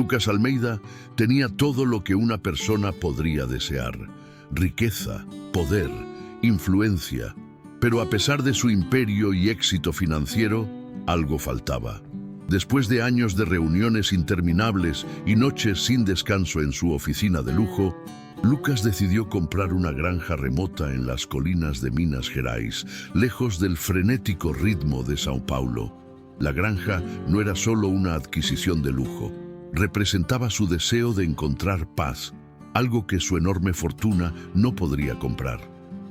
Lucas Almeida tenía todo lo que una persona podría desear: riqueza, poder, influencia. Pero a pesar de su imperio y éxito financiero, algo faltaba. Después de años de reuniones interminables y noches sin descanso en su oficina de lujo, Lucas decidió comprar una granja remota en las colinas de Minas Gerais, lejos del frenético ritmo de São Paulo. La granja no era solo una adquisición de lujo, representaba su deseo de encontrar paz, algo que su enorme fortuna no podría comprar.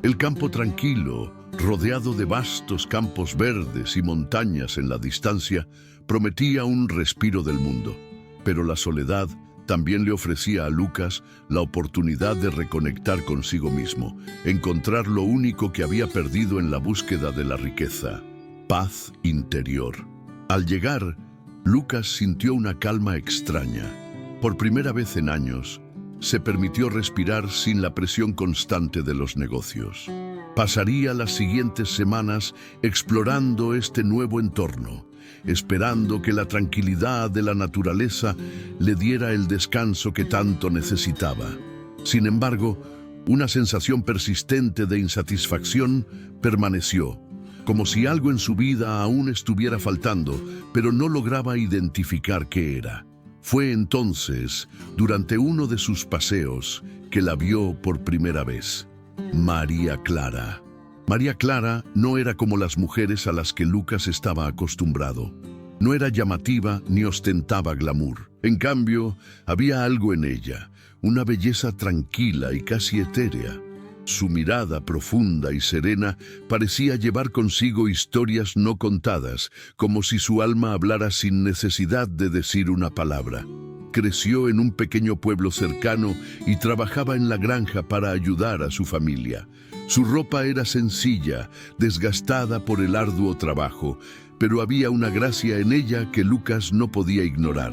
El campo tranquilo, rodeado de vastos campos verdes y montañas en la distancia, prometía un respiro del mundo. Pero la soledad también le ofrecía a Lucas la oportunidad de reconectar consigo mismo, encontrar lo único que había perdido en la búsqueda de la riqueza: paz interior. Al llegar, Lucas sintió una calma extraña. Por primera vez en años, se permitió respirar sin la presión constante de los negocios. Pasaría las siguientes semanas explorando este nuevo entorno, esperando que la tranquilidad de la naturaleza le diera el descanso que tanto necesitaba. Sin embargo, una sensación persistente de insatisfacción permaneció, como si algo en su vida aún estuviera faltando, pero no lograba identificar qué era. Fue entonces, durante uno de sus paseos, que la vio por primera vez: María Clara. María Clara no era como las mujeres a las que Lucas estaba acostumbrado. No era llamativa ni ostentaba glamour. En cambio, había algo en ella, una belleza tranquila y casi etérea. Su mirada profunda y serena parecía llevar consigo historias no contadas, como si su alma hablara sin necesidad de decir una palabra. Creció en un pequeño pueblo cercano y trabajaba en la granja para ayudar a su familia. Su ropa era sencilla, desgastada por el arduo trabajo, pero había una gracia en ella que Lucas no podía ignorar.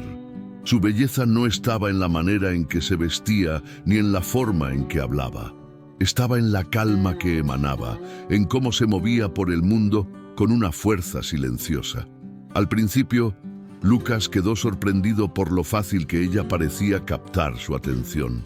Su belleza no estaba en la manera en que se vestía ni en la forma en que hablaba. Estaba en la calma que emanaba, en cómo se movía por el mundo con una fuerza silenciosa. Al principio, Lucas quedó sorprendido por lo fácil que ella parecía captar su atención.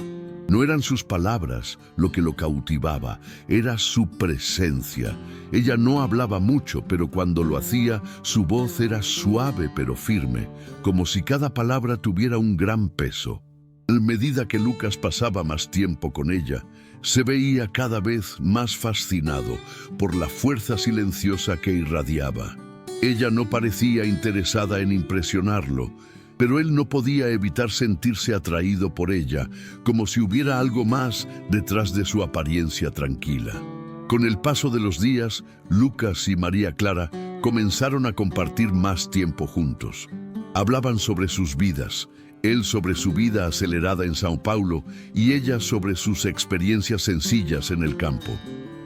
No eran sus palabras lo que lo cautivaba, era su presencia. Ella no hablaba mucho, pero cuando lo hacía, su voz era suave pero firme, como si cada palabra tuviera un gran peso. A medida que Lucas pasaba más tiempo con ella, se veía cada vez más fascinado por la fuerza silenciosa que irradiaba. Ella no parecía interesada en impresionarlo, pero él no podía evitar sentirse atraído por ella, como si hubiera algo más detrás de su apariencia tranquila. Con el paso de los días, Lucas y María Clara comenzaron a compartir más tiempo juntos. Hablaban sobre sus vidas, él sobre su vida acelerada en São Paulo y ella sobre sus experiencias sencillas en el campo.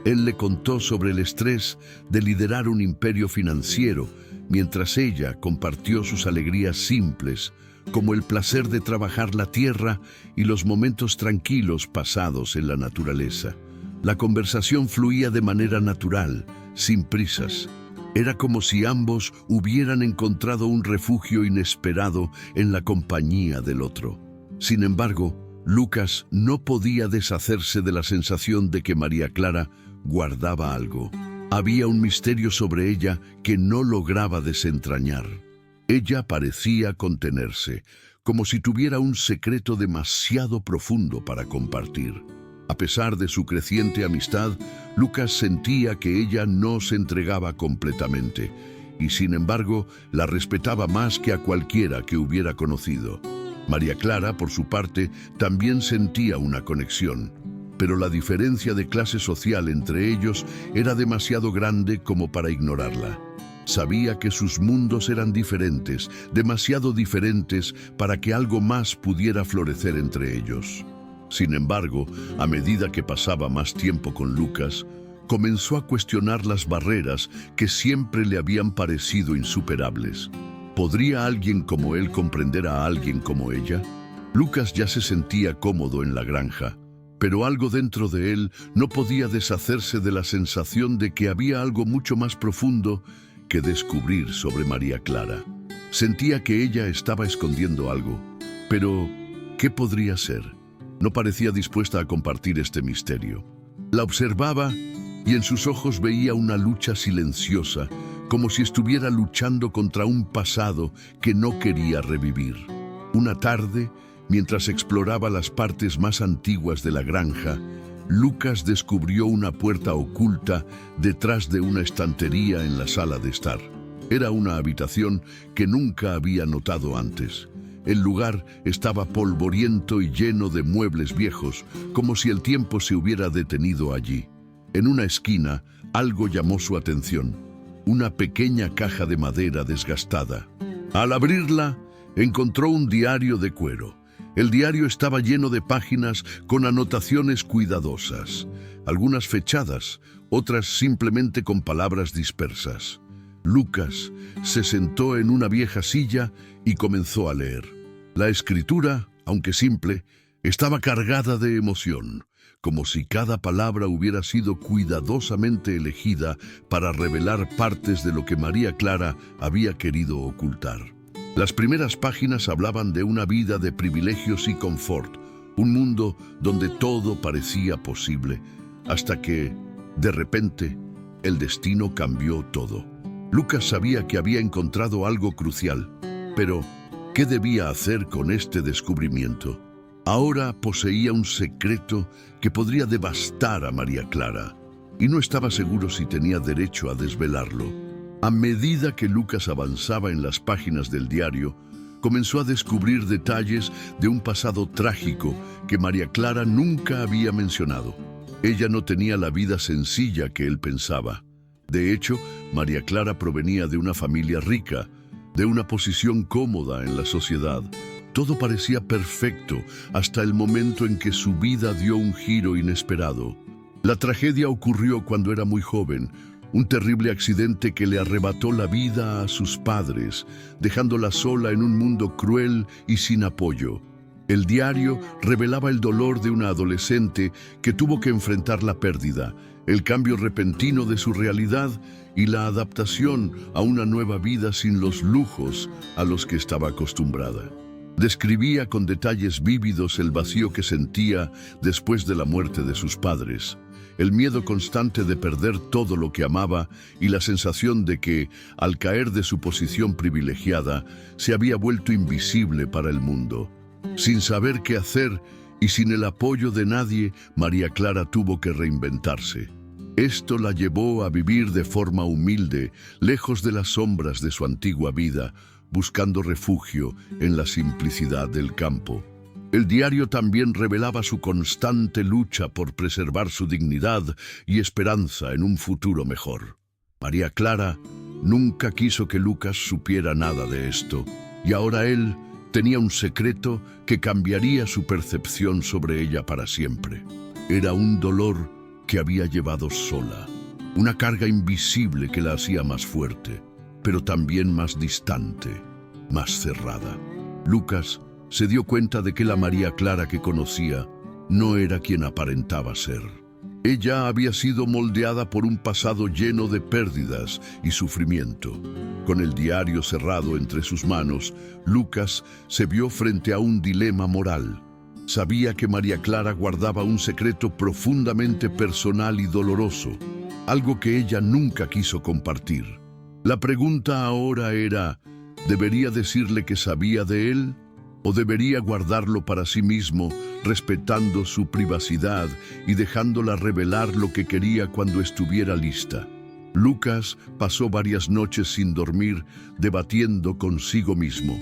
Él le contó sobre el estrés de liderar un imperio financiero, mientras ella compartió sus alegrías simples, como el placer de trabajar la tierra y los momentos tranquilos pasados en la naturaleza. La conversación fluía de manera natural, sin prisas. Era como si ambos hubieran encontrado un refugio inesperado en la compañía del otro. Sin embargo, Lucas no podía deshacerse de la sensación de que María Clara guardaba algo. Había un misterio sobre ella que no lograba desentrañar. Ella parecía contenerse, como si tuviera un secreto demasiado profundo para compartir. A pesar de su creciente amistad, Lucas sentía que ella no se entregaba completamente, y sin embargo, la respetaba más que a cualquiera que hubiera conocido. María Clara, por su parte, también sentía una conexión, pero la diferencia de clase social entre ellos era demasiado grande como para ignorarla. Sabía que sus mundos eran diferentes, demasiado diferentes para que algo más pudiera florecer entre ellos. Sin embargo, a medida que pasaba más tiempo con Lucas, comenzó a cuestionar las barreras que siempre le habían parecido insuperables. ¿Podría alguien como él comprender a alguien como ella? Lucas ya se sentía cómodo en la granja, pero algo dentro de él no podía deshacerse de la sensación de que había algo mucho más profundo que descubrir sobre María Clara. Sentía que ella estaba escondiendo algo, Pero, ¿qué podría ser? No parecía dispuesta a compartir este misterio. La observaba y en sus ojos veía una lucha silenciosa, como si estuviera luchando contra un pasado que no quería revivir. Una tarde, mientras exploraba las partes más antiguas de la granja, Lucas descubrió una puerta oculta detrás de una estantería en la sala de estar. Era una habitación que nunca había notado antes. El lugar estaba polvoriento y lleno de muebles viejos, como si el tiempo se hubiera detenido allí. En una esquina, algo llamó su atención: una pequeña caja de madera desgastada. Al abrirla, encontró un diario de cuero. El diario estaba lleno de páginas con anotaciones cuidadosas, algunas fechadas, otras simplemente con palabras dispersas. Lucas se sentó en una vieja silla y comenzó a leer. La escritura, aunque simple, estaba cargada de emoción, como si cada palabra hubiera sido cuidadosamente elegida para revelar partes de lo que María Clara había querido ocultar. Las primeras páginas hablaban de una vida de privilegios y confort, un mundo donde todo parecía posible, hasta que, de repente, el destino cambió todo. Lucas sabía que había encontrado algo crucial, pero ¿qué debía hacer con este descubrimiento? Ahora poseía un secreto que podría devastar a María Clara, y no estaba seguro si tenía derecho a desvelarlo. A medida que Lucas avanzaba en las páginas del diario, comenzó a descubrir detalles de un pasado trágico que María Clara nunca había mencionado. Ella no tenía la vida sencilla que él pensaba. De hecho, María Clara provenía de una familia rica, de una posición cómoda en la sociedad. Todo parecía perfecto hasta el momento en que su vida dio un giro inesperado. La tragedia ocurrió cuando era muy joven, un terrible accidente que le arrebató la vida a sus padres, dejándola sola en un mundo cruel y sin apoyo. El diario revelaba el dolor de una adolescente que tuvo que enfrentar la pérdida, el cambio repentino de su realidad y la adaptación a una nueva vida sin los lujos a los que estaba acostumbrada. Describía con detalles vívidos el vacío que sentía después de la muerte de sus padres, el miedo constante de perder todo lo que amaba y la sensación de que, al caer de su posición privilegiada, se había vuelto invisible para el mundo. Sin saber qué hacer y sin el apoyo de nadie, María Clara tuvo que reinventarse. Esto la llevó a vivir de forma humilde, lejos de las sombras de su antigua vida, buscando refugio en la simplicidad del campo. El diario también revelaba su constante lucha por preservar su dignidad y esperanza en un futuro mejor. María Clara nunca quiso que Lucas supiera nada de esto, y ahora él tenía un secreto que cambiaría su percepción sobre ella para siempre. Era un dolor que había llevado sola, una carga invisible que la hacía más fuerte, pero también más distante, más cerrada. Lucas se dio cuenta de que la María Clara que conocía no era quien aparentaba ser. Ella había sido moldeada por un pasado lleno de pérdidas y sufrimiento. Con el diario cerrado entre sus manos, Lucas se vio frente a un dilema moral. Sabía que María Clara guardaba un secreto profundamente personal y doloroso, algo que ella nunca quiso compartir. La pregunta ahora era, ¿debería decirle que sabía de él? ¿O debería guardarlo para sí mismo, respetando su privacidad y dejándola revelar lo que quería cuando estuviera lista? Lucas pasó varias noches sin dormir, debatiendo consigo mismo.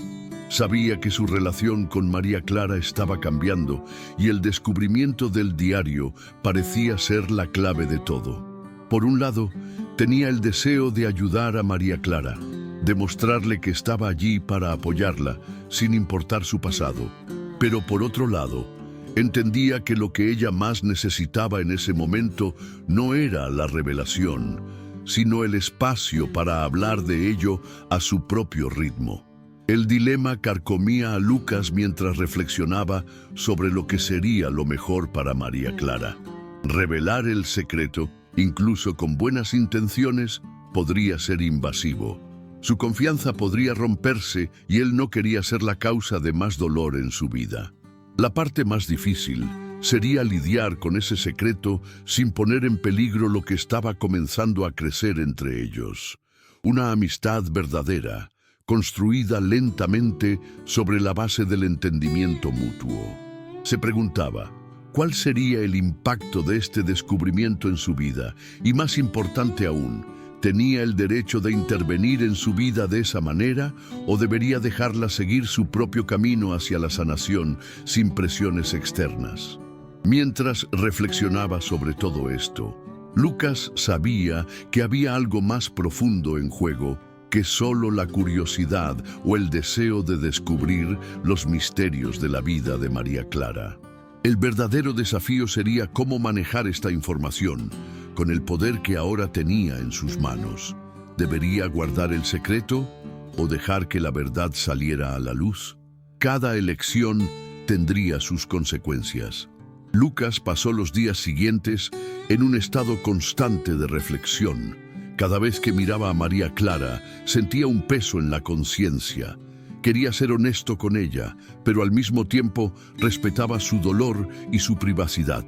Sabía que su relación con María Clara estaba cambiando y el descubrimiento del diario parecía ser la clave de todo. Por un lado, tenía el deseo de ayudar a María Clara, demostrarle que estaba allí para apoyarla, sin importar su pasado. Pero por otro lado, entendía que lo que ella más necesitaba en ese momento no era la revelación, sino el espacio para hablar de ello a su propio ritmo. El dilema carcomía a Lucas mientras reflexionaba sobre lo que sería lo mejor para María Clara. Revelar el secreto, incluso con buenas intenciones, podría ser invasivo. Su confianza podría romperse y él no quería ser la causa de más dolor en su vida. La parte más difícil sería lidiar con ese secreto sin poner en peligro lo que estaba comenzando a crecer entre ellos. Una amistad verdadera, construida lentamente sobre la base del entendimiento mutuo. Se preguntaba, ¿cuál sería el impacto de este descubrimiento en su vida? Y más importante aún, ¿tenía el derecho de intervenir en su vida de esa manera o debería dejarla seguir su propio camino hacia la sanación sin presiones externas? Mientras reflexionaba sobre todo esto, Lucas sabía que había algo más profundo en juego que solo la curiosidad o el deseo de descubrir los misterios de la vida de María Clara. El verdadero desafío sería cómo manejar esta información con el poder que ahora tenía en sus manos. ¿Debería guardar el secreto o dejar que la verdad saliera a la luz? Cada elección tendría sus consecuencias. Lucas pasó los días siguientes en un estado constante de reflexión. Cada vez que miraba a María Clara, sentía un peso en la conciencia. Quería ser honesto con ella, pero al mismo tiempo respetaba su dolor y su privacidad.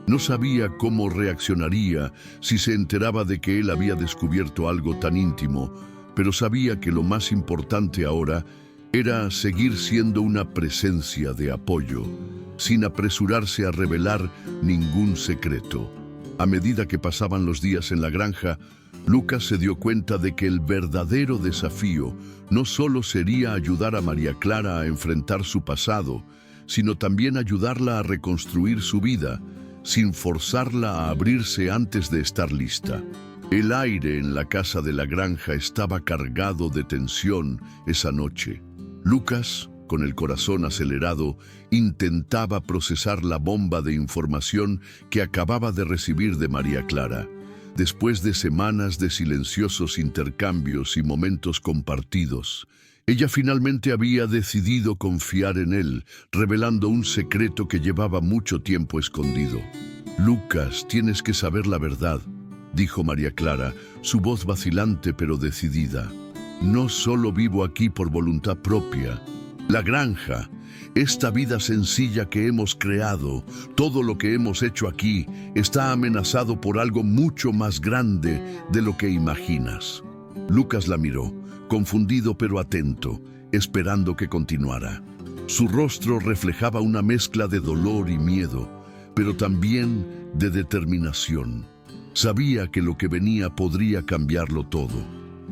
No sabía cómo reaccionaría si se enteraba de que él había descubierto algo tan íntimo, pero sabía que lo más importante ahora era seguir siendo una presencia de apoyo, sin apresurarse a revelar ningún secreto. A medida que pasaban los días en la granja, Lucas se dio cuenta de que el verdadero desafío no solo sería ayudar a María Clara a enfrentar su pasado, sino también ayudarla a reconstruir su vida, sin forzarla a abrirse antes de estar lista. El aire en la casa de la granja estaba cargado de tensión esa noche. Lucas, con el corazón acelerado, intentaba procesar la bomba de información que acababa de recibir de María Clara. Después de semanas de silenciosos intercambios y momentos compartidos, ella finalmente había decidido confiar en él, revelando un secreto que llevaba mucho tiempo escondido. «Lucas, tienes que saber la verdad», dijo María Clara, su voz vacilante pero decidida. «No solo vivo aquí por voluntad propia. La granja, esta vida sencilla que hemos creado, todo lo que hemos hecho aquí, está amenazado por algo mucho más grande de lo que imaginas». Lucas la miró, confundido pero atento, esperando que continuara. Su rostro reflejaba una mezcla de dolor y miedo, pero también de determinación. Sabía que lo que venía podría cambiarlo todo.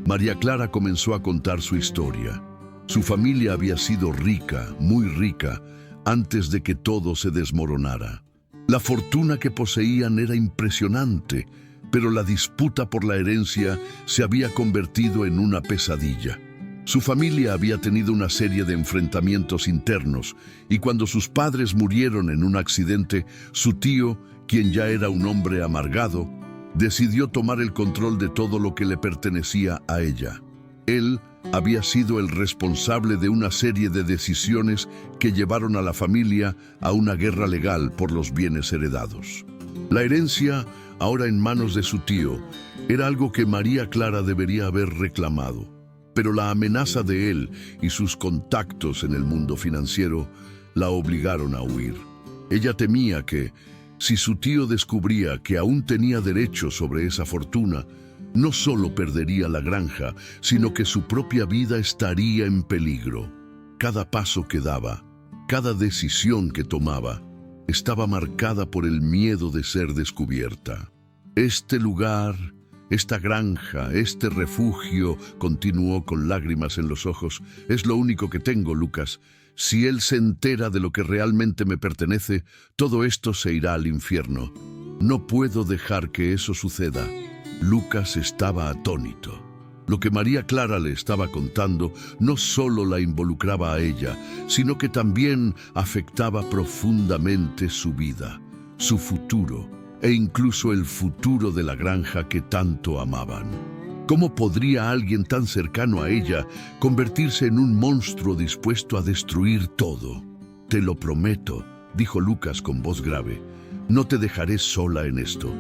María Clara comenzó a contar su historia. Su familia había sido rica, muy rica, antes de que todo se desmoronara. La fortuna que poseían era impresionante, pero la disputa por la herencia se había convertido en una pesadilla. Su familia había tenido una serie de enfrentamientos internos, y cuando sus padres murieron en un accidente, su tío, quien ya era un hombre amargado, decidió tomar el control de todo lo que le pertenecía a ella. Él había sido el responsable de una serie de decisiones que llevaron a la familia a una guerra legal por los bienes heredados. La herencia, ahora en manos de su tío, era algo que María Clara debería haber reclamado. Pero la amenaza de él y sus contactos en el mundo financiero la obligaron a huir. Ella temía que, si su tío descubría que aún tenía derecho sobre esa fortuna, no solo perdería la granja, sino que su propia vida estaría en peligro. Cada paso que daba, cada decisión que tomaba, estaba marcada por el miedo de ser descubierta. Este lugar, esta granja, este refugio, continuó con lágrimas en los ojos, es lo único que tengo, Lucas. Si él se entera de lo que realmente me pertenece, todo esto se irá al infierno. No puedo dejar que eso suceda. Lucas estaba atónito. Lo que María Clara le estaba contando no solo la involucraba a ella, sino que también afectaba profundamente su vida, su futuro, e incluso el futuro de la granja que tanto amaban. ¿Cómo podría alguien tan cercano a ella convertirse en un monstruo dispuesto a destruir todo? «Te lo prometo», dijo Lucas con voz grave, «no te dejaré sola en esto.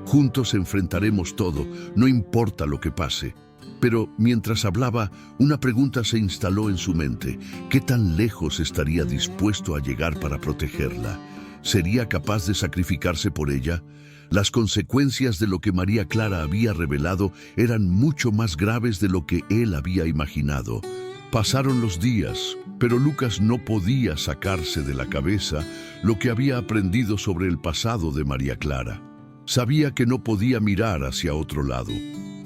Juntos enfrentaremos todo, no importa lo que pase. Pero mientras hablaba, una pregunta se instaló en su mente. ¿Qué tan lejos estaría dispuesto a llegar para protegerla? ¿Sería capaz de sacrificarse por ella? Las consecuencias de lo que María Clara había revelado eran mucho más graves de lo que él había imaginado. Pasaron los días, pero Lucas no podía sacarse de la cabeza lo que había aprendido sobre el pasado de María Clara. Sabía que no podía mirar hacia otro lado.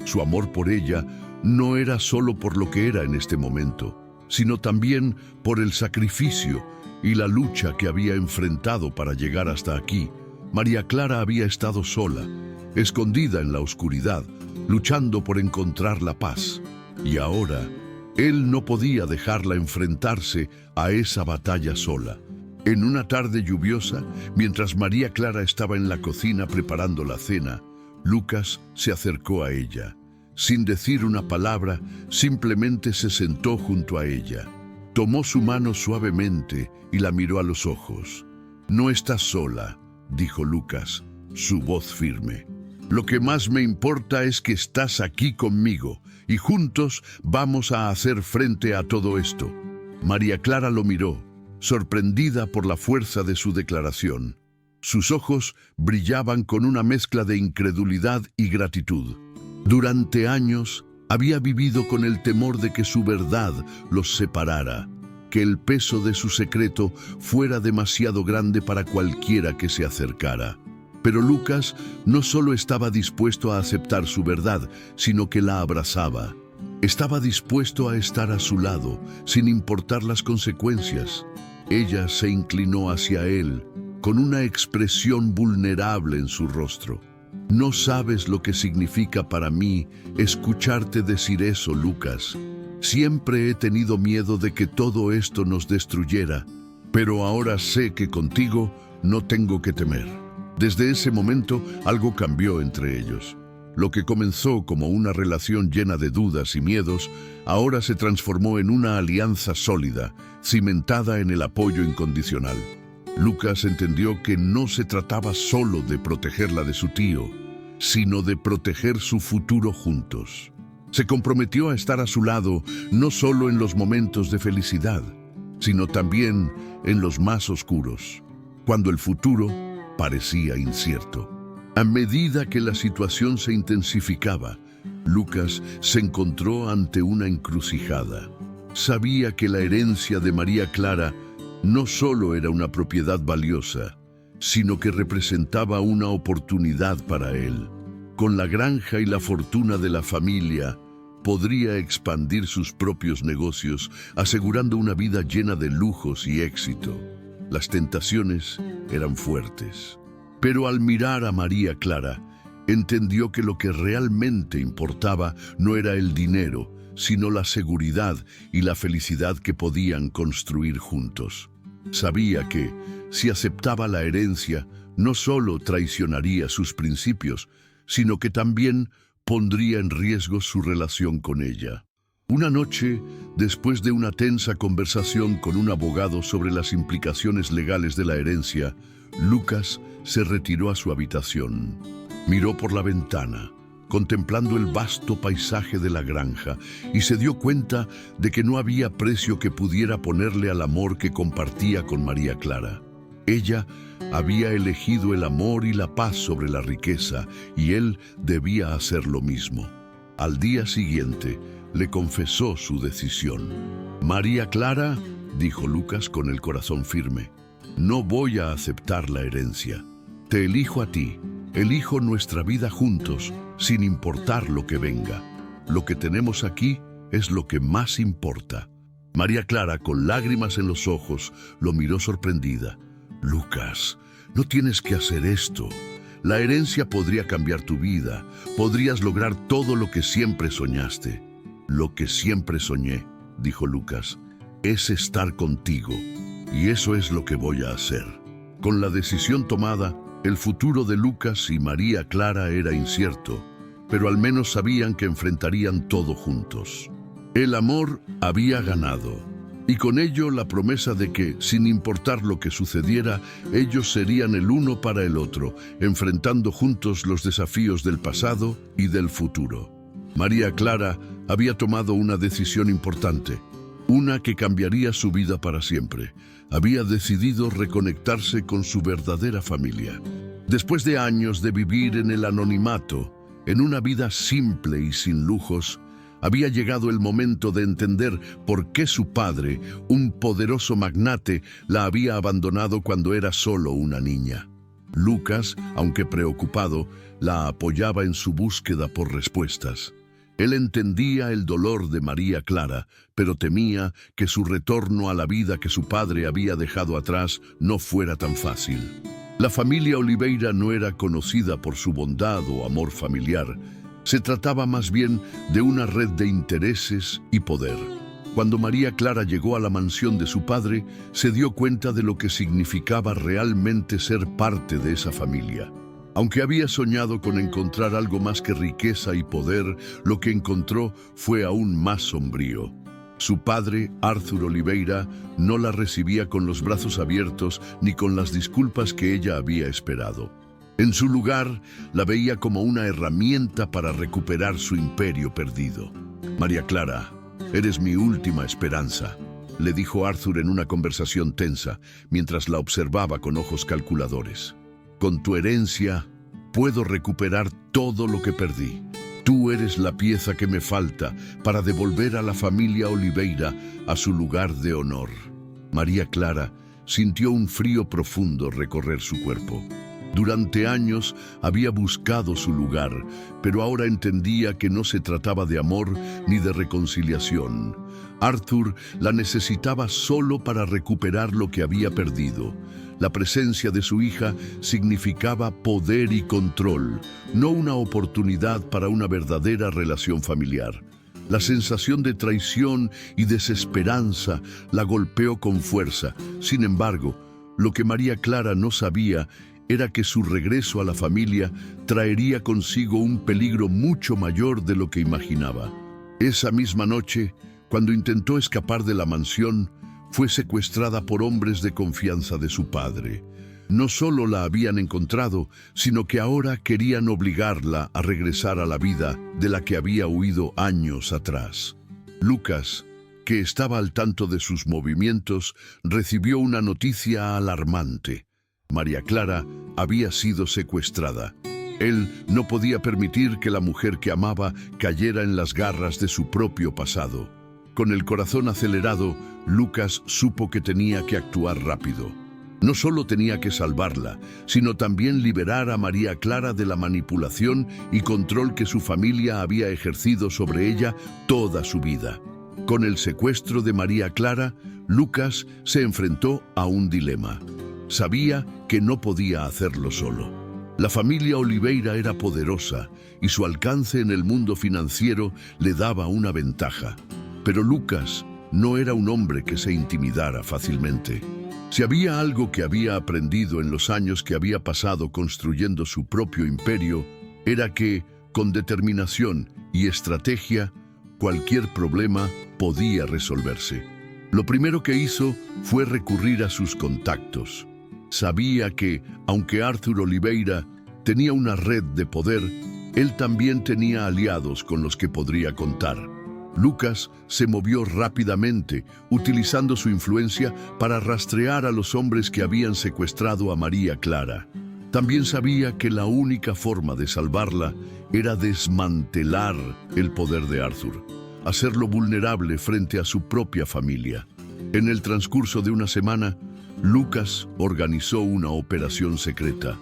Su amor por ella no era solo por lo que era en este momento, sino también por el sacrificio y la lucha que había enfrentado para llegar hasta aquí. María Clara había estado sola, escondida en la oscuridad, luchando por encontrar la paz. Y ahora, él no podía dejarla enfrentarse a esa batalla sola. En una tarde lluviosa, mientras María Clara estaba en la cocina preparando la cena, Lucas se acercó a ella. Sin decir una palabra, simplemente se sentó junto a ella. Tomó su mano suavemente y la miró a los ojos. «No estás sola», dijo Lucas, su voz firme. «Lo que más me importa es que estás aquí conmigo y juntos vamos a hacer frente a todo esto». María Clara lo miró, sorprendida por la fuerza de su declaración. Sus ojos brillaban con una mezcla de incredulidad y gratitud. Durante años había vivido con el temor de que su verdad los separara, que el peso de su secreto fuera demasiado grande para cualquiera que se acercara. Pero Lucas no solo estaba dispuesto a aceptar su verdad, sino que la abrazaba. Estaba dispuesto a estar a su lado, sin importar las consecuencias. Ella se inclinó hacia él, con una expresión vulnerable en su rostro. «No sabes lo que significa para mí escucharte decir eso, Lucas. Siempre he tenido miedo de que todo esto nos destruyera, pero ahora sé que contigo no tengo que temer». Desde ese momento, algo cambió entre ellos. Lo que comenzó como una relación llena de dudas y miedos, ahora se transformó en una alianza sólida, cimentada en el apoyo incondicional. Lucas entendió que no se trataba solo de protegerla de su tío, sino de proteger su futuro juntos. Se comprometió a estar a su lado no solo en los momentos de felicidad, sino también en los más oscuros, cuando el futuro parecía incierto. A medida que la situación se intensificaba, Lucas se encontró ante una encrucijada. Sabía que la herencia de María Clara no solo era una propiedad valiosa, sino que representaba una oportunidad para él. Con la granja y la fortuna de la familia, podría expandir sus propios negocios, asegurando una vida llena de lujos y éxito. Las tentaciones eran fuertes. Pero al mirar a María Clara, entendió que lo que realmente importaba no era el dinero, sino la seguridad y la felicidad que podían construir juntos. Sabía que, si aceptaba la herencia, no solo traicionaría sus principios, sino que también pondría en riesgo su relación con ella. Una noche, después de una tensa conversación con un abogado sobre las implicaciones legales de la herencia, Lucas se retiró a su habitación. Miró por la ventana, contemplando el vasto paisaje de la granja, y se dio cuenta de que no había precio que pudiera ponerle al amor que compartía con María Clara. Ella había elegido el amor y la paz sobre la riqueza, y él debía hacer lo mismo. Al día siguiente, le confesó su decisión. «María Clara», dijo Lucas con el corazón firme, «no voy a aceptar la herencia. Te elijo a ti, elijo nuestra vida juntos, sin importar lo que venga. Lo que tenemos aquí es lo que más importa». María Clara, con lágrimas en los ojos, lo miró sorprendida. «Lucas, no tienes que hacer esto. La herencia podría cambiar tu vida. Podrías lograr todo lo que siempre soñaste». «Lo que siempre soñé», dijo Lucas, «es estar contigo. Y eso es lo que voy a hacer». Con la decisión tomada, el futuro de Lucas y María Clara era incierto, pero al menos sabían que enfrentarían todo juntos. El amor había ganado. y con ello la promesa de que, sin importar lo que sucediera, ellos serían el uno para el otro, enfrentando juntos los desafíos del pasado y del futuro. María Clara había tomado una decisión importante, una que cambiaría su vida para siempre. Había decidido reconectarse con su verdadera familia. Después de años de vivir en el anonimato, en una vida simple y sin lujos, había llegado el momento de entender por qué su padre, un poderoso magnate, la había abandonado cuando era solo una niña. Lucas, aunque preocupado, la apoyaba en su búsqueda por respuestas. Él entendía el dolor de María Clara, pero temía que su retorno a la vida que su padre había dejado atrás no fuera tan fácil. La familia Oliveira no era conocida por su bondad o amor familiar. Se trataba más bien de una red de intereses y poder. Cuando María Clara llegó a la mansión de su padre, se dio cuenta de lo que significaba realmente ser parte de esa familia. Aunque había soñado con encontrar algo más que riqueza y poder, lo que encontró fue aún más sombrío. Su padre, Arthur Oliveira, no la recibía con los brazos abiertos ni con las disculpas que ella había esperado. En su lugar, la veía como una herramienta para recuperar su imperio perdido. «María Clara, eres mi última esperanza», le dijo Arthur en una conversación tensa, mientras la observaba con ojos calculadores. «Con tu herencia, puedo recuperar todo lo que perdí. Tú eres la pieza que me falta para devolver a la familia Oliveira a su lugar de honor». María Clara sintió un frío profundo recorrer su cuerpo. Durante años había buscado su lugar, pero ahora entendía que no se trataba de amor ni de reconciliación. Arthur la necesitaba solo para recuperar lo que había perdido. La presencia de su hija significaba poder y control, no una oportunidad para una verdadera relación familiar. La sensación de traición y desesperanza la golpeó con fuerza. Sin embargo, lo que María Clara no sabía era que su regreso a la familia traería consigo un peligro mucho mayor de lo que imaginaba. Esa misma noche, cuando intentó escapar de la mansión, fue secuestrada por hombres de confianza de su padre. No solo la habían encontrado, sino que ahora querían obligarla a regresar a la vida de la que había huido años atrás. Lucas, que estaba al tanto de sus movimientos, recibió una noticia alarmante. María Clara había sido secuestrada. Él no podía permitir que la mujer que amaba cayera en las garras de su propio pasado. Con el corazón acelerado, Lucas supo que tenía que actuar rápido. No solo tenía que salvarla, sino también liberar a María Clara de la manipulación y control que su familia había ejercido sobre ella toda su vida. Con el secuestro de María Clara, Lucas se enfrentó a un dilema. Sabía que no podía hacerlo solo. La familia Oliveira era poderosa y su alcance en el mundo financiero le daba una ventaja. Pero Lucas no era un hombre que se intimidara fácilmente. Si había algo que había aprendido en los años que había pasado construyendo su propio imperio, era que, con determinación y estrategia, cualquier problema podía resolverse. Lo primero que hizo fue recurrir a sus contactos. Sabía que, aunque Arthur Oliveira tenía una red de poder, él también tenía aliados con los que podría contar. Lucas se movió rápidamente, utilizando su influencia para rastrear a los hombres que habían secuestrado a María Clara. También sabía que la única forma de salvarla era desmantelar el poder de Arthur, hacerlo vulnerable frente a su propia familia. En el transcurso de una semana, Lucas organizó una operación secreta.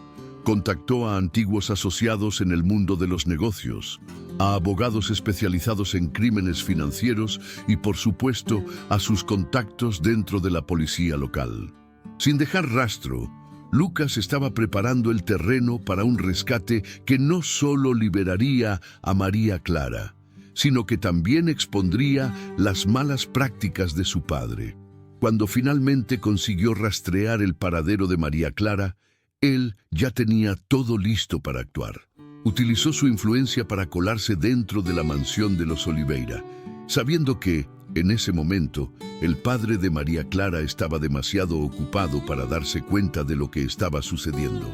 Contactó a antiguos asociados en el mundo de los negocios, a abogados especializados en crímenes financieros y, por supuesto, a sus contactos dentro de la policía local. Sin dejar rastro, Lucas estaba preparando el terreno para un rescate que no solo liberaría a María Clara, sino que también expondría las malas prácticas de su padre. Cuando finalmente consiguió rastrear el paradero de María Clara, él ya tenía todo listo para actuar. Utilizó su influencia para colarse dentro de la mansión de los Oliveira, sabiendo que, En ese momento, el padre de María Clara estaba demasiado ocupado para darse cuenta de lo que estaba sucediendo.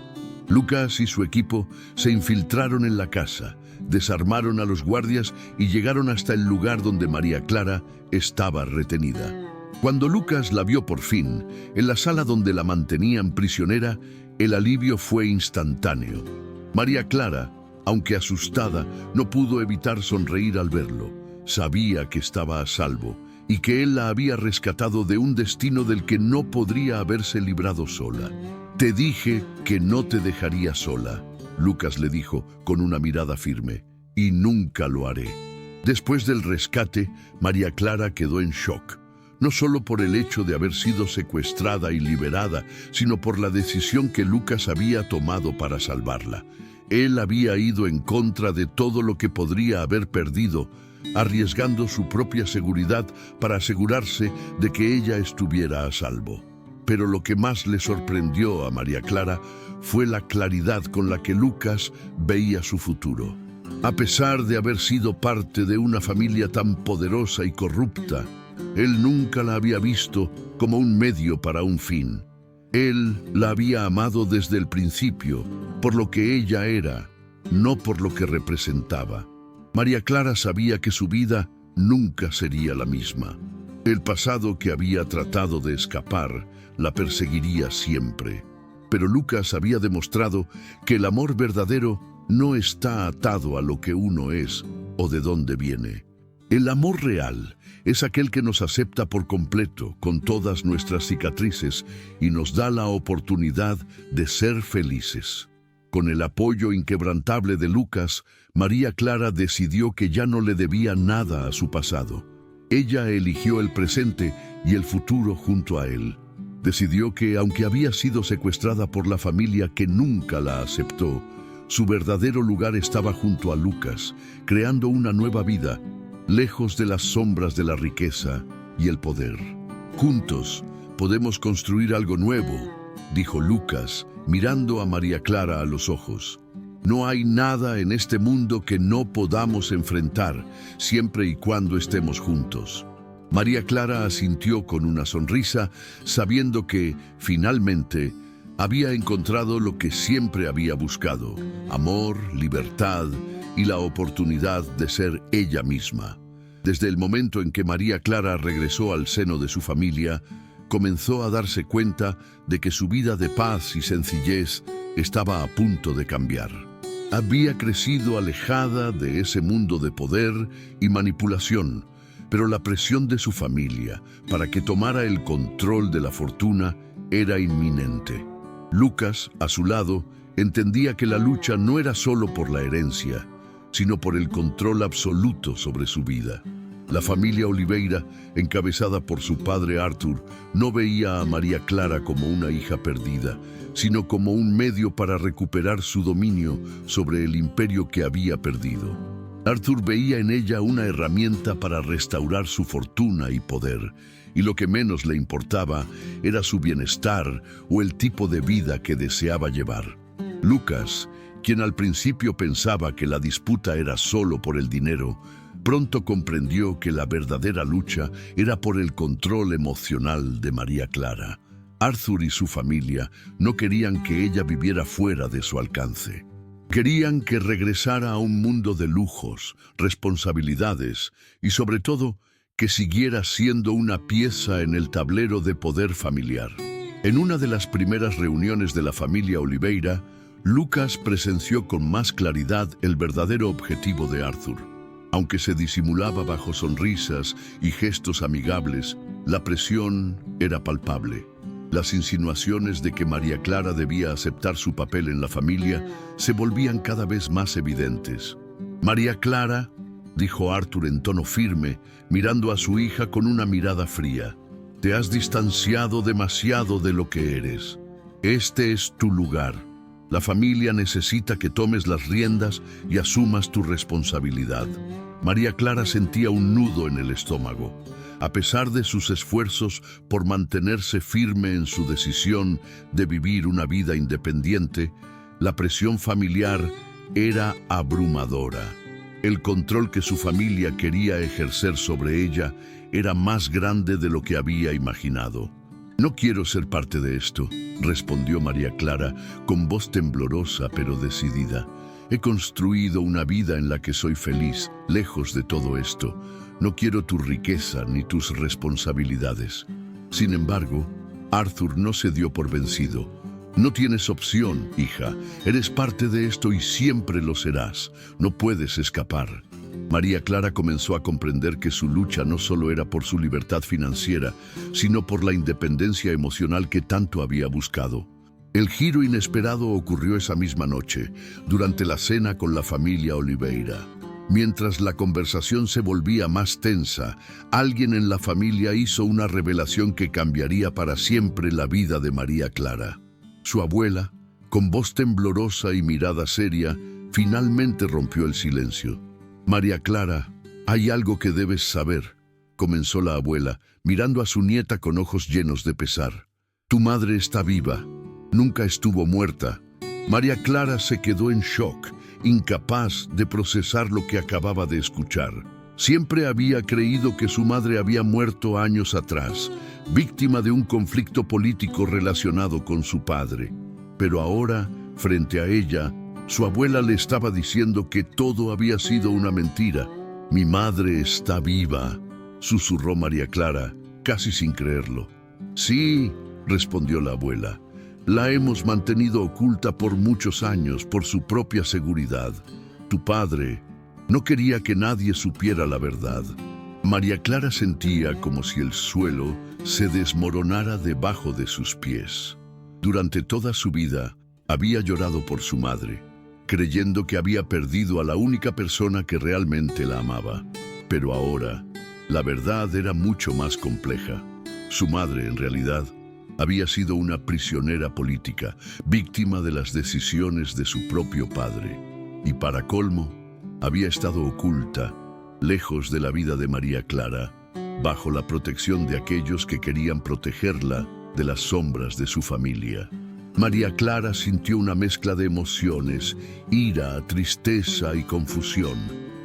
Lucas y su equipo se infiltraron en la casa, desarmaron a los guardias y llegaron hasta el lugar donde María Clara estaba retenida. Cuando Lucas la vio por fin, en la sala donde la mantenían prisionera, el alivio fue instantáneo. María Clara, aunque asustada, no pudo evitar sonreír al verlo. Sabía que estaba a salvo y que él la había rescatado de un destino del que no podría haberse librado sola. «Te dije que no te dejaría sola», Lucas le dijo con una mirada firme, «y nunca lo haré». Después del rescate, María Clara quedó en shock, no solo por el hecho de haber sido secuestrada y liberada, sino por la decisión que Lucas había tomado para salvarla. Él había ido en contra de todo lo que podría haber perdido, arriesgando su propia seguridad para asegurarse de que ella estuviera a salvo. Pero lo que más le sorprendió a María Clara fue la claridad con la que Lucas veía su futuro. A pesar de haber sido parte de una familia tan poderosa y corrupta, él nunca la había visto como un medio para un fin. Él la había amado desde el principio, por lo que ella era, no por lo que representaba. María Clara sabía que su vida nunca sería la misma. El pasado que había tratado de escapar la perseguiría siempre. Pero Lucas había demostrado que el amor verdadero no está atado a lo que uno es o de dónde viene. El amor real es aquel que nos acepta por completo, con todas nuestras cicatrices, y nos da la oportunidad de ser felices. Con el apoyo inquebrantable de Lucas, María Clara decidió que ya no le debía nada a su pasado. Ella eligió el presente y el futuro junto a él. Decidió que, aunque había sido secuestrada por la familia que nunca la aceptó, su verdadero lugar estaba junto a Lucas, creando una nueva vida, lejos de las sombras de la riqueza y el poder. «Juntos podemos construir algo nuevo», dijo Lucas, mirando a María Clara a los ojos. «No hay nada en este mundo que no podamos enfrentar, siempre y cuando estemos juntos». María Clara asintió con una sonrisa, sabiendo que, finalmente, había encontrado lo que siempre había buscado: amor, libertad y la oportunidad de ser ella misma. Desde el momento en que María Clara regresó al seno de su familia, comenzó a darse cuenta de que su vida de paz y sencillez estaba a punto de cambiar. Había crecido alejada de ese mundo de poder y manipulación, pero la presión de su familia para que tomara el control de la fortuna era inminente. Lucas, a su lado, entendía que la lucha no era solo por la herencia, sino por el control absoluto sobre su vida. La familia Oliveira, encabezada por su padre Arthur, no veía a María Clara como una hija perdida, sino como un medio para recuperar su dominio sobre el imperio que había perdido. Arthur veía en ella una herramienta para restaurar su fortuna y poder, y lo que menos le importaba era su bienestar o el tipo de vida que deseaba llevar. Lucas, quien al principio pensaba que la disputa era solo por el dinero, pronto comprendió que la verdadera lucha era por el control emocional de María Clara. Arthur y su familia no querían que ella viviera fuera de su alcance. Querían que regresara a un mundo de lujos, responsabilidades y, sobre todo, que siguiera siendo una pieza en el tablero de poder familiar. En una de las primeras reuniones de la familia Oliveira, Lucas presenció con más claridad el verdadero objetivo de Arthur. Aunque se disimulaba bajo sonrisas y gestos amigables, la presión era palpable. Las insinuaciones de que María Clara debía aceptar su papel en la familia se volvían cada vez más evidentes. «María Clara», dijo Arthur en tono firme, mirando a su hija con una mirada fría, «te has distanciado demasiado de lo que eres. Este es tu lugar. La familia necesita que tomes las riendas y asumas tu responsabilidad». María Clara sentía un nudo en el estómago. A pesar de sus esfuerzos por mantenerse firme en su decisión de vivir una vida independiente, la presión familiar era abrumadora. El control que su familia quería ejercer sobre ella era más grande de lo que había imaginado. «No quiero ser parte de esto», respondió María Clara con voz temblorosa pero decidida. «He construido una vida en la que soy feliz, lejos de todo esto. No quiero tu riqueza ni tus responsabilidades». Sin embargo, Arthur no se dio por vencido. «No tienes opción, hija. Eres parte de esto y siempre lo serás. No puedes escapar». María Clara comenzó a comprender que su lucha no solo era por su libertad financiera, sino por la independencia emocional que tanto había buscado. El giro inesperado ocurrió esa misma noche, durante la cena con la familia Oliveira. Mientras la conversación se volvía más tensa, alguien en la familia hizo una revelación que cambiaría para siempre la vida de María Clara. Su abuela, con voz temblorosa y mirada seria, finalmente rompió el silencio. «María Clara, hay algo que debes saber», comenzó la abuela, mirando a su nieta con ojos llenos de pesar. «Tu madre está viva. Nunca estuvo muerta». María Clara se quedó en shock, incapaz de procesar lo que acababa de escuchar. Siempre había creído que su madre había muerto años atrás, víctima de un conflicto político relacionado con su padre. Pero ahora, frente a ella, su abuela le estaba diciendo que todo había sido una mentira. «Mi madre está viva», susurró María Clara, casi sin creerlo. «Sí», respondió la abuela. «La hemos mantenido oculta por muchos años por su propia seguridad. Tu padre no quería que nadie supiera la verdad». María Clara sentía como si el suelo se desmoronara debajo de sus pies. Durante toda su vida había llorado por su madre, creyendo que había perdido a la única persona que realmente la amaba. Pero ahora, la verdad era mucho más compleja. Su madre, en realidad, había sido una prisionera política, víctima de las decisiones de su propio padre. Y para colmo, había estado oculta, lejos de la vida de María Clara, bajo la protección de aquellos que querían protegerla de las sombras de su familia. María Clara sintió una mezcla de emociones, ira, tristeza y confusión.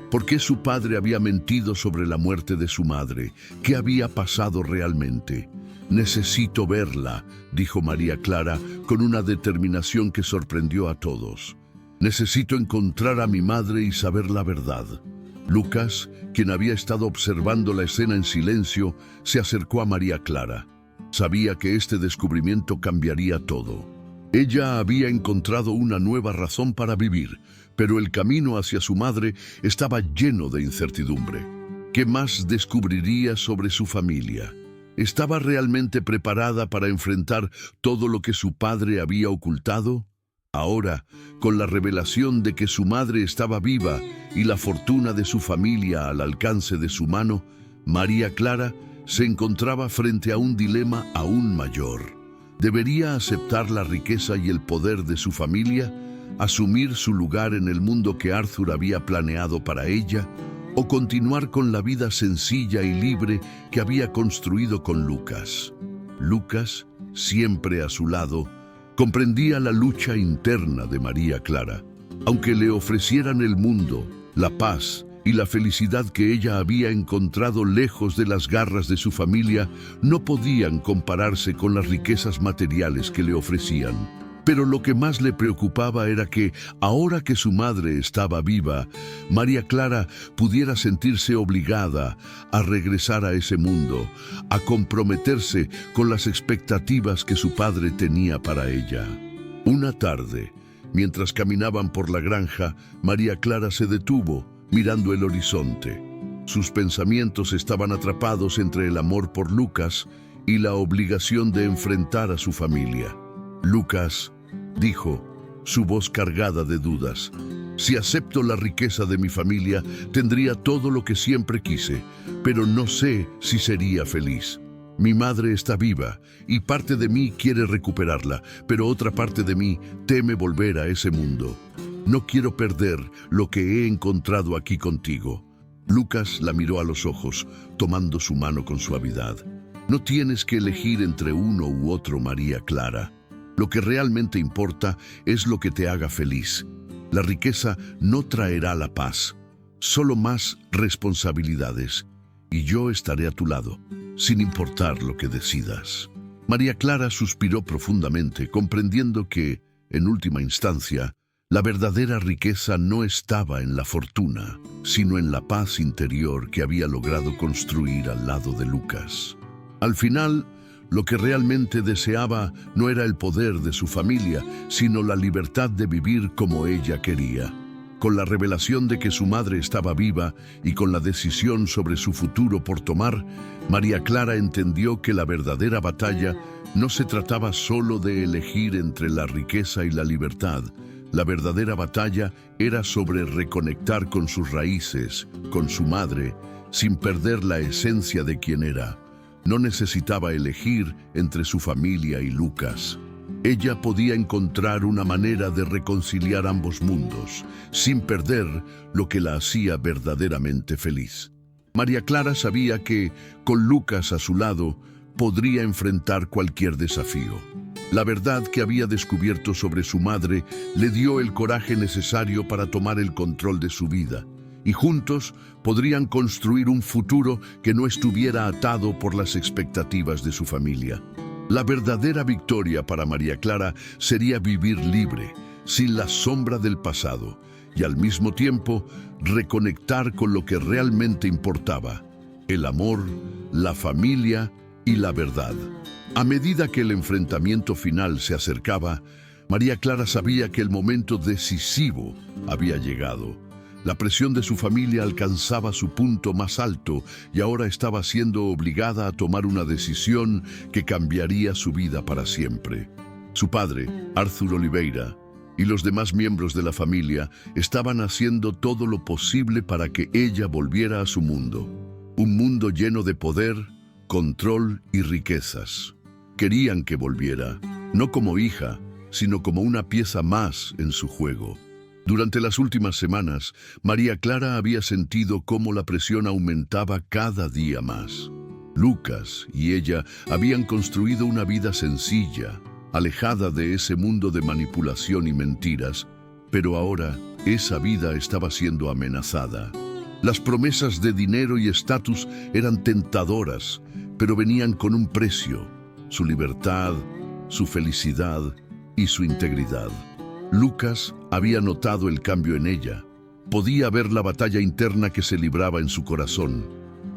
¿Por qué su padre había mentido sobre la muerte de su madre? ¿Qué había pasado realmente? «Necesito verla», dijo María Clara con una determinación que sorprendió a todos. «Necesito encontrar a mi madre y saber la verdad». Lucas, quien había estado observando la escena en silencio, se acercó a María Clara. Sabía que este descubrimiento cambiaría todo. Ella había encontrado una nueva razón para vivir, pero el camino hacia su madre estaba lleno de incertidumbre. ¿Qué más descubriría sobre su familia? ¿Estaba realmente preparada para enfrentar todo lo que su padre había ocultado? Ahora, con la revelación de que su madre estaba viva y la fortuna de su familia al alcance de su mano, María Clara se encontraba frente a un dilema aún mayor. ¿Debería aceptar la riqueza y el poder de su familia, asumir su lugar en el mundo que Arthur había planeado para ella, o continuar con la vida sencilla y libre que había construido con Lucas? Lucas, siempre a su lado, comprendía la lucha interna de María Clara. Aunque le ofrecieran el mundo, la paz y la felicidad que ella había encontrado lejos de las garras de su familia, no podían compararse con las riquezas materiales que le ofrecían. Pero lo que más le preocupaba era que, ahora que su madre estaba viva, María Clara pudiera sentirse obligada a regresar a ese mundo, a comprometerse con las expectativas que su padre tenía para ella. Una tarde, mientras caminaban por la granja, María Clara se detuvo, mirando el horizonte. Sus pensamientos estaban atrapados entre el amor por Lucas y la obligación de enfrentar a su familia. «Lucas», dijo, su voz cargada de dudas, «si acepto la riqueza de mi familia, tendría todo lo que siempre quise, pero no sé si sería feliz. Mi madre está viva y parte de mí quiere recuperarla, pero otra parte de mí teme volver a ese mundo. No quiero perder lo que he encontrado aquí contigo». Lucas la miró a los ojos, tomando su mano con suavidad. «No tienes que elegir entre uno u otro, María Clara. Lo que realmente importa es lo que te haga feliz. La riqueza no traerá la paz, solo más responsabilidades. y yo estaré a tu lado, sin importar lo que decidas. María Clara suspiró profundamente, comprendiendo que, en última instancia, la verdadera riqueza no estaba en la fortuna, sino en la paz interior que había logrado construir al lado de Lucas. Al final, lo que realmente deseaba no era el poder de su familia, sino la libertad de vivir como ella quería. Con la revelación de que su madre estaba viva y con la decisión sobre su futuro por tomar, María Clara entendió que la verdadera batalla no se trataba solo de elegir entre la riqueza y la libertad. La verdadera batalla era sobre reconectar con sus raíces, con su madre, sin perder la esencia de quien era. No necesitaba elegir entre su familia y Lucas. Ella podía encontrar una manera de reconciliar ambos mundos, sin perder lo que la hacía verdaderamente feliz. María Clara sabía que, con Lucas a su lado, podría enfrentar cualquier desafío. La verdad que había descubierto sobre su madre le dio el coraje necesario para tomar el control de su vida, y juntos podrían construir un futuro que no estuviera atado por las expectativas de su familia. La verdadera victoria para María Clara sería vivir libre, sin la sombra del pasado, y al mismo tiempo reconectar con lo que realmente importaba: el amor, la familia y la verdad. A medida que el enfrentamiento final se acercaba, María Clara sabía que el momento decisivo había llegado. La presión de su familia alcanzaba su punto más alto y ahora estaba siendo obligada a tomar una decisión que cambiaría su vida para siempre. Su padre, Arthur Oliveira, y los demás miembros de la familia estaban haciendo todo lo posible para que ella volviera a su mundo. Un mundo lleno de poder, control y riquezas. Querían que volviera, no como hija, sino como una pieza más en su juego. Durante las últimas semanas, María Clara había sentido cómo la presión aumentaba cada día más. Lucas y ella habían construido una vida sencilla, alejada de ese mundo de manipulación y mentiras, pero ahora esa vida estaba siendo amenazada. Las promesas de dinero y estatus eran tentadoras, pero venían con un precio: su libertad, su felicidad y su integridad. Lucas había notado el cambio en ella. Podía ver la batalla interna que se libraba en su corazón.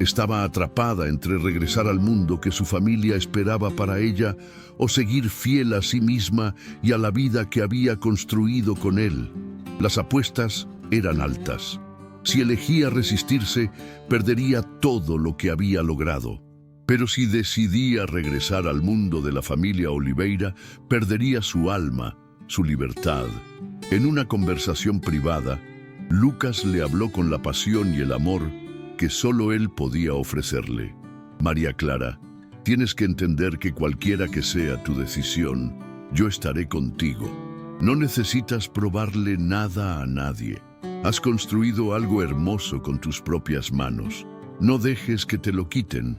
Estaba atrapada entre regresar al mundo que su familia esperaba para ella o seguir fiel a sí misma y a la vida que había construido con él. Las apuestas eran altas. Si elegía resistirse, perdería todo lo que había logrado. Pero si decidía regresar al mundo de la familia Oliveira, perdería su alma, su libertad. En una conversación privada, Lucas le habló con la pasión y el amor que solo él podía ofrecerle. María Clara, tienes que entender que cualquiera que sea tu decisión, yo estaré contigo. No necesitas probarle nada a nadie. Has construido algo hermoso con tus propias manos. No dejes que te lo quiten,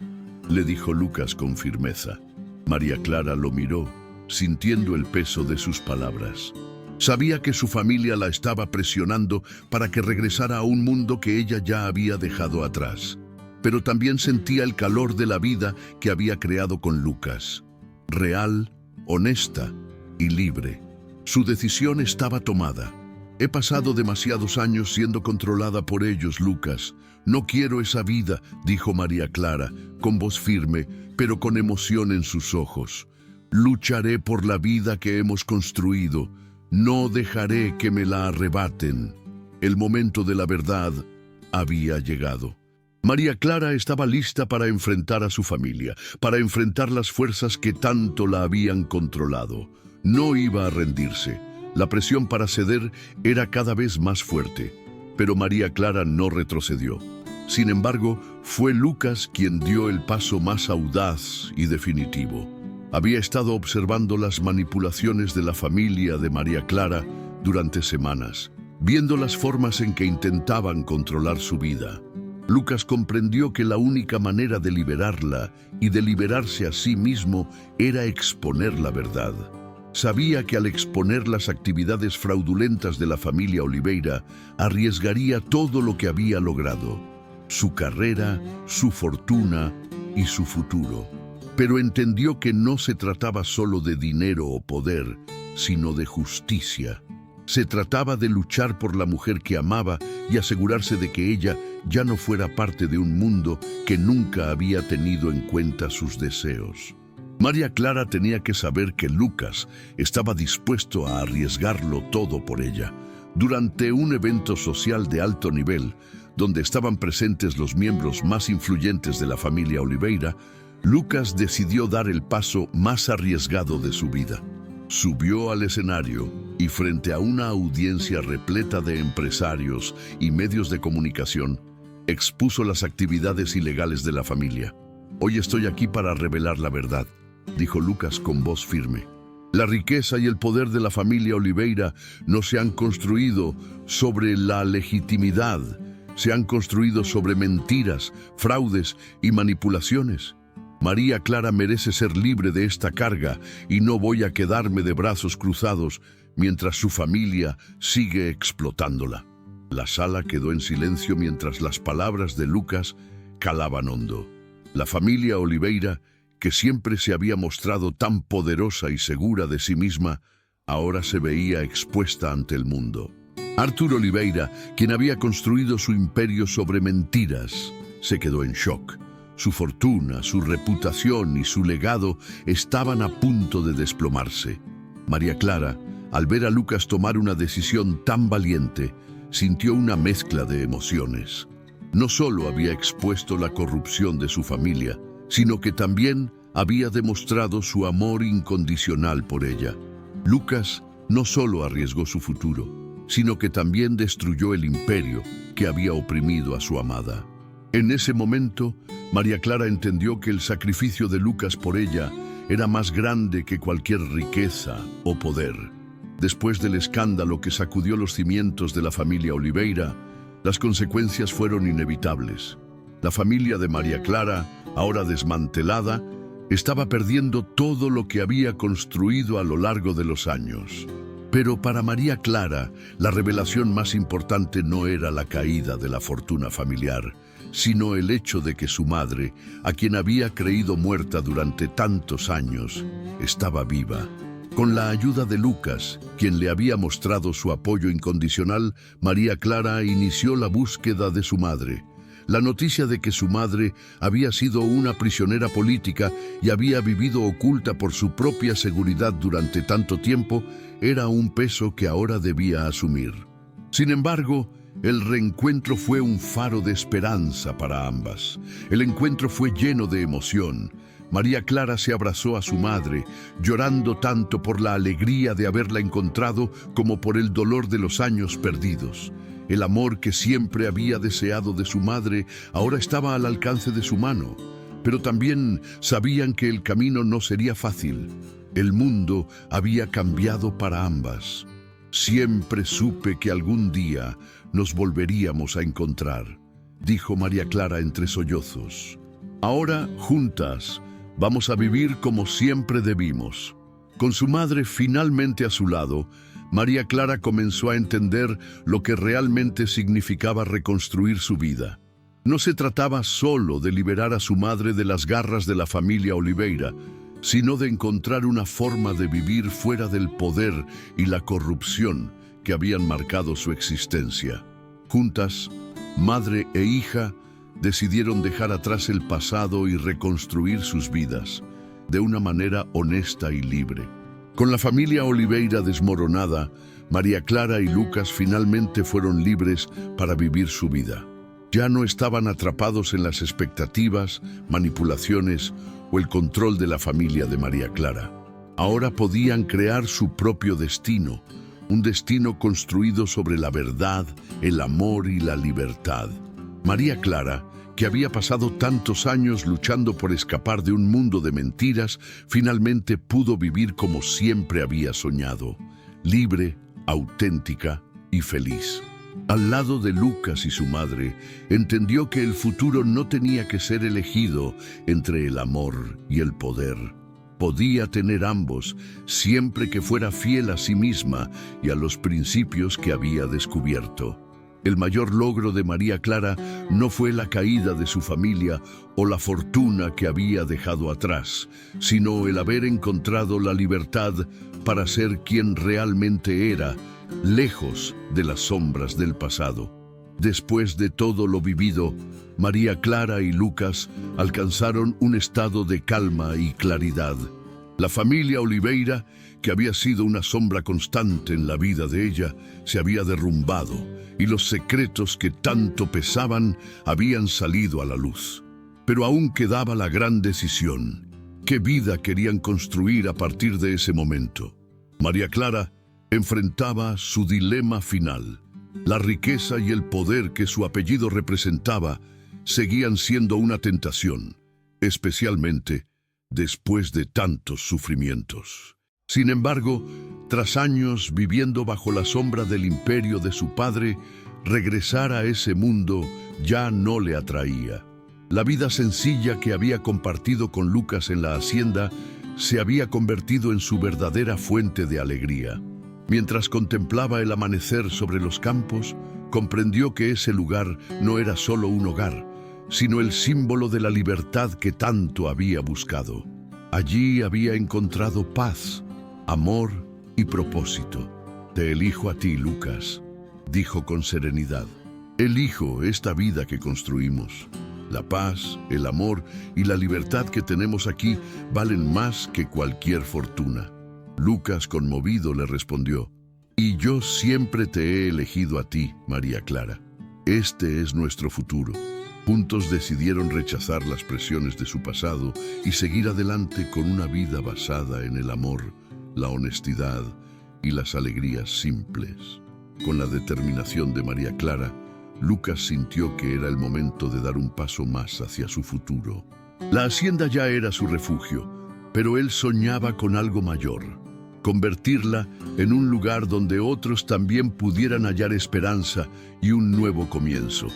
le dijo Lucas con firmeza. María Clara lo miró, sintiendo el peso de sus palabras. Sabía que su familia la estaba presionando para que regresara a un mundo que ella ya había dejado atrás. Pero también sentía el calor de la vida que había creado con Lucas. Real, honesta y libre. Su decisión estaba tomada. He pasado demasiados años siendo controlada por ellos, Lucas. No quiero esa vida, dijo María Clara, con voz firme, pero con emoción en sus ojos. Lucharé por la vida que hemos construido. No dejaré que me la arrebaten. El momento de la verdad había llegado. María Clara estaba lista para enfrentar a su familia, para enfrentar las fuerzas que tanto la habían controlado. No iba a rendirse. La presión para ceder era cada vez más fuerte, pero María Clara no retrocedió. Sin embargo, fue Lucas quien dio el paso más audaz y definitivo. Había estado observando las manipulaciones de la familia de María Clara durante semanas, viendo las formas en que intentaban controlar su vida. Lucas comprendió que la única manera de liberarla y de liberarse a sí mismo era exponer la verdad. Sabía que al exponer las actividades fraudulentas de la familia Oliveira, arriesgaría todo lo que había logrado. su carrera, su fortuna y su futuro. Pero entendió que no se trataba solo de dinero o poder, sino de justicia. Se trataba de luchar por la mujer que amaba y asegurarse de que ella ya no fuera parte de un mundo que nunca había tenido en cuenta sus deseos. María Clara tenía que saber que Lucas estaba dispuesto a arriesgarlo todo por ella. Durante un evento social de alto nivel, donde estaban presentes los miembros más influyentes de la familia Oliveira, Lucas decidió dar el paso más arriesgado de su vida. Subió al escenario y frente a una audiencia repleta de empresarios y medios de comunicación, expuso las actividades ilegales de la familia. «Hoy estoy aquí para revelar la verdad», dijo Lucas con voz firme. «La riqueza y el poder de la familia Oliveira no se han construido sobre la legitimidad, se han construido sobre mentiras, fraudes y manipulaciones. María Clara merece ser libre de esta carga y no voy a quedarme de brazos cruzados mientras su familia sigue explotándola». La sala quedó en silencio mientras las palabras de Lucas calaban hondo. La familia Oliveira, que siempre se había mostrado tan poderosa y segura de sí misma, ahora se veía expuesta ante el mundo. Arthur Oliveira, quien había construido su imperio sobre mentiras, se quedó en shock. Su fortuna, su reputación y su legado estaban a punto de desplomarse. María Clara, al ver a Lucas tomar una decisión tan valiente, sintió una mezcla de emociones. No solo había expuesto la corrupción de su familia, sino que también había demostrado su amor incondicional por ella. Lucas no solo arriesgó su futuro, sino que también destruyó el imperio que había oprimido a su amada. En ese momento, María Clara entendió que el sacrificio de Lucas por ella era más grande que cualquier riqueza o poder. Después del escándalo que sacudió los cimientos de la familia Oliveira, las consecuencias fueron inevitables. La familia de María Clara, ahora desmantelada, estaba perdiendo todo lo que había construido a lo largo de los años. Pero para María Clara, la revelación más importante no era la caída de la fortuna familiar, sino el hecho de que su madre, a quien había creído muerta durante tantos años, estaba viva. Con la ayuda de Lucas, quien le había mostrado su apoyo incondicional, María Clara inició la búsqueda de su madre. La noticia de que su madre había sido una prisionera política y había vivido oculta por su propia seguridad durante tanto tiempo era un peso que ahora debía asumir. Sin embargo, el reencuentro fue un faro de esperanza para ambas. El encuentro fue lleno de emoción. María Clara se abrazó a su madre, llorando tanto por la alegría de haberla encontrado como por el dolor de los años perdidos. El amor que siempre había deseado de su madre ahora estaba al alcance de su mano, pero también sabían que el camino no sería fácil. El mundo había cambiado para ambas. «Siempre supe que algún día nos volveríamos a encontrar», dijo María Clara entre sollozos. «Ahora, juntas, vamos a vivir como siempre debimos». Con su madre finalmente a su lado, María Clara comenzó a entender lo que realmente significaba reconstruir su vida. No se trataba solo de liberar a su madre de las garras de la familia Oliveira, sino de encontrar una forma de vivir fuera del poder y la corrupción que habían marcado su existencia. Juntas, madre e hija, decidieron dejar atrás el pasado y reconstruir sus vidas de una manera honesta y libre. Con la familia Oliveira desmoronada, María Clara y Lucas finalmente fueron libres para vivir su vida. Ya no estaban atrapados en las expectativas, manipulaciones o el control de la familia de María Clara. Ahora podían crear su propio destino, un destino construido sobre la verdad, el amor y la libertad. María Clara, que había pasado tantos años luchando por escapar de un mundo de mentiras, finalmente pudo vivir como siempre había soñado, libre, auténtica y feliz. Al lado de Lucas y su madre, entendió que el futuro no tenía que ser elegido entre el amor y el poder. Podía tener ambos, siempre que fuera fiel a sí misma y a los principios que había descubierto. El mayor logro de María Clara no fue la caída de su familia o la fortuna que había dejado atrás, sino el haber encontrado la libertad para ser quien realmente era, lejos de las sombras del pasado. Después de todo lo vivido, María Clara y Lucas alcanzaron un estado de calma y claridad. La familia Oliveira, que había sido una sombra constante en la vida de ella, se había derrumbado y los secretos que tanto pesaban habían salido a la luz. Pero aún quedaba la gran decisión. ¿Qué vida querían construir a partir de ese momento? María Clara enfrentaba su dilema final. La riqueza y el poder que su apellido representaba seguían siendo una tentación, especialmente después de tantos sufrimientos. Sin embargo, tras años viviendo bajo la sombra del imperio de su padre, regresar a ese mundo ya no le atraía. La vida sencilla que había compartido con Lucas en la hacienda se había convertido en su verdadera fuente de alegría. Mientras contemplaba el amanecer sobre los campos, comprendió que ese lugar no era solo un hogar, sino el símbolo de la libertad que tanto había buscado. Allí había encontrado paz, amor y propósito. Te elijo a ti, Lucas, dijo con serenidad. Elijo esta vida que construimos. La paz, el amor y la libertad que tenemos aquí valen más que cualquier fortuna. Lucas, conmovido, le respondió: y yo siempre te he elegido a ti, María Clara. Este es nuestro futuro. Juntos decidieron rechazar las presiones de su pasado y seguir adelante con una vida basada en el amor, la honestidad y las alegrías simples. Con la determinación de María Clara, Lucas sintió que era el momento de dar un paso más hacia su futuro. La hacienda ya era su refugio, pero él soñaba con algo mayor: convertirla en un lugar donde otros también pudieran hallar esperanza y un nuevo comienzo.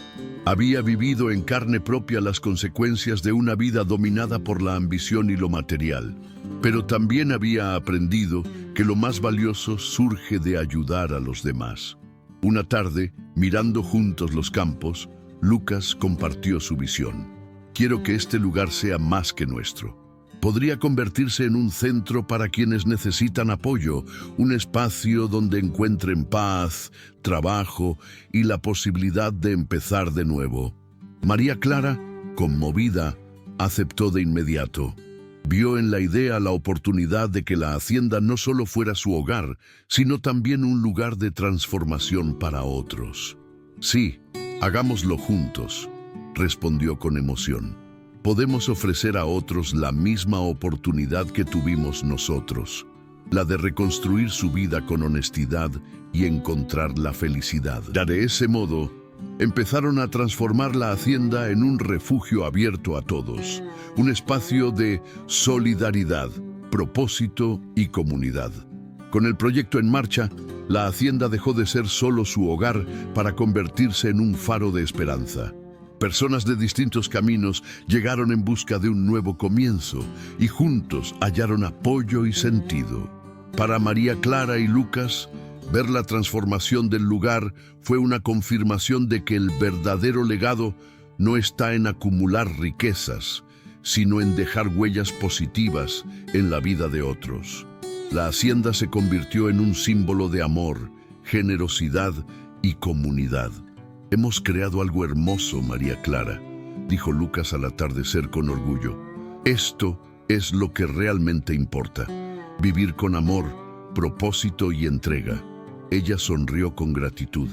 Había vivido en carne propia las consecuencias de una vida dominada por la ambición y lo material, pero también había aprendido que lo más valioso surge de ayudar a los demás. Una tarde, mirando juntos los campos, Lucas compartió su visión. Quiero que este lugar sea más que nuestro. Podría convertirse en un centro para quienes necesitan apoyo, un espacio donde encuentren paz, trabajo y la posibilidad de empezar de nuevo. María Clara, conmovida, aceptó de inmediato. Vio en la idea la oportunidad de que la hacienda no solo fuera su hogar, sino también un lugar de transformación para otros. Sí, hagámoslo juntos, respondió con emoción. Podemos ofrecer a otros la misma oportunidad que tuvimos nosotros, la de reconstruir su vida con honestidad y encontrar la felicidad. De ese modo, empezaron a transformar la hacienda en un refugio abierto a todos, un espacio de solidaridad, propósito y comunidad. Con el proyecto en marcha, la hacienda dejó de ser solo su hogar para convertirse en un faro de esperanza. Personas de distintos caminos llegaron en busca de un nuevo comienzo y juntos hallaron apoyo y sentido. Para María Clara y Lucas, ver la transformación del lugar fue una confirmación de que el verdadero legado no está en acumular riquezas, sino en dejar huellas positivas en la vida de otros. La hacienda se convirtió en un símbolo de amor, generosidad y comunidad. Hemos creado algo hermoso, María Clara, dijo Lucas al atardecer con orgullo. Esto es lo que realmente importa: vivir con amor, propósito y entrega. Ella sonrió con gratitud.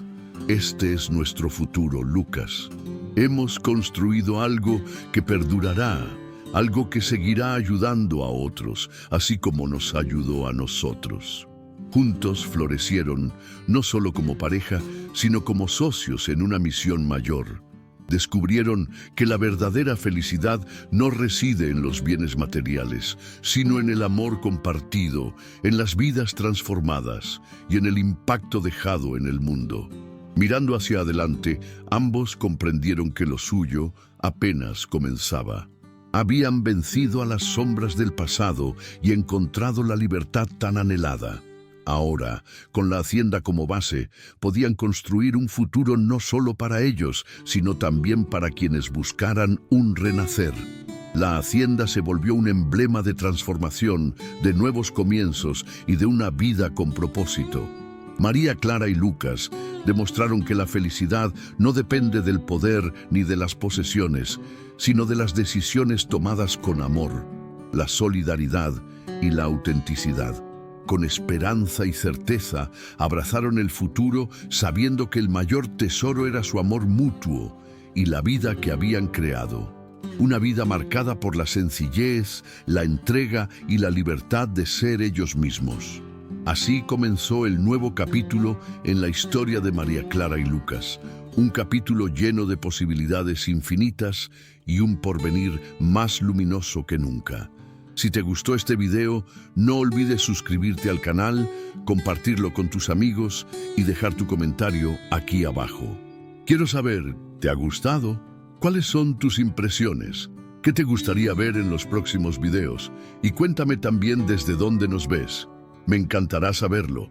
Este es nuestro futuro, Lucas. Hemos construido algo que perdurará, algo que seguirá ayudando a otros, así como nos ayudó a nosotros. Juntos florecieron, no solo como pareja, sino como socios en una misión mayor. Descubrieron que la verdadera felicidad no reside en los bienes materiales, sino en el amor compartido, en las vidas transformadas y en el impacto dejado en el mundo. Mirando hacia adelante, ambos comprendieron que lo suyo apenas comenzaba. Habían vencido a las sombras del pasado y encontrado la libertad tan anhelada. Ahora, con la hacienda como base, podían construir un futuro no solo para ellos, sino también para quienes buscaran un renacer. La hacienda se volvió un emblema de transformación, de nuevos comienzos y de una vida con propósito. María Clara y Lucas demostraron que la felicidad no depende del poder ni de las posesiones, sino de las decisiones tomadas con amor, la solidaridad y la autenticidad. Con esperanza y certeza, abrazaron el futuro sabiendo que el mayor tesoro era su amor mutuo y la vida que habían creado. Una vida marcada por la sencillez, la entrega y la libertad de ser ellos mismos. Así comenzó el nuevo capítulo en la historia de María Clara y Lucas. Un capítulo lleno de posibilidades infinitas y un porvenir más luminoso que nunca. Si te gustó este video, no olvides suscribirte al canal, compartirlo con tus amigos y dejar tu comentario aquí abajo. Quiero saber, ¿te ha gustado? ¿Cuáles son tus impresiones? ¿Qué te gustaría ver en los próximos videos? Y cuéntame también desde dónde nos ves. Me encantará saberlo.